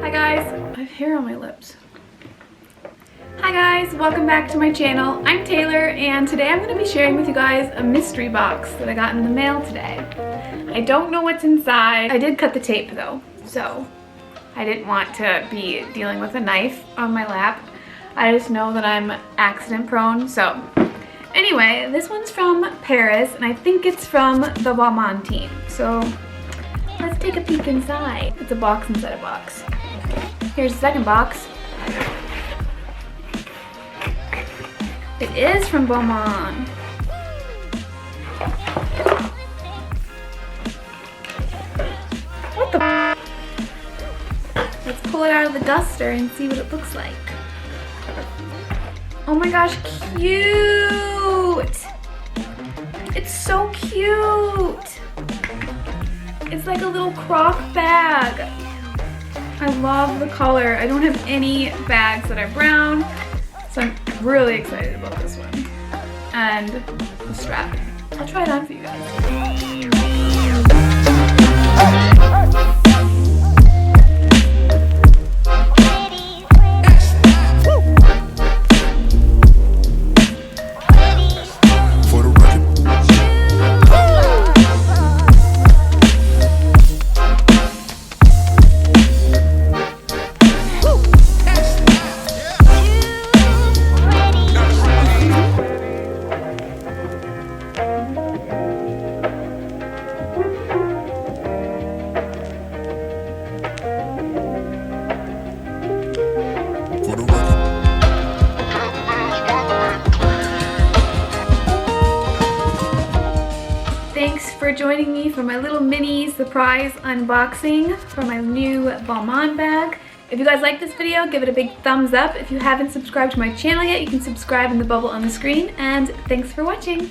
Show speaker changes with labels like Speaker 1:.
Speaker 1: Hi guys, I have hair on my lips. Hi guys, welcome back to my channel. I'm Taylor and today I'm going to be sharing with you guys a mystery box that I got in the mail today. I don't know what's inside. I did cut the tape though, so I didn't want to be dealing with a knife on my lap. I just know that I'm accident prone, so anyway, this one's from Paris and I think it's from the Balmain team. So let's take a peek inside. It's a box inside a box. Here's the second box. It is from Balmain. What the? Let's pull it out of the duster and see what it looks like. Oh my gosh, cute! It's so cute! It's like a little crock bag. I love the color. I don't have any bags that are brown, so I'm really excited about this one. And the strap. I'll try it on for you guys. Thanks for joining me for my little mini surprise unboxing for my new Balmain bag. If you guys like this video, give it a big thumbs up. If you haven't subscribed to my channel yet, you can subscribe in the bubble on the screen. And thanks for watching.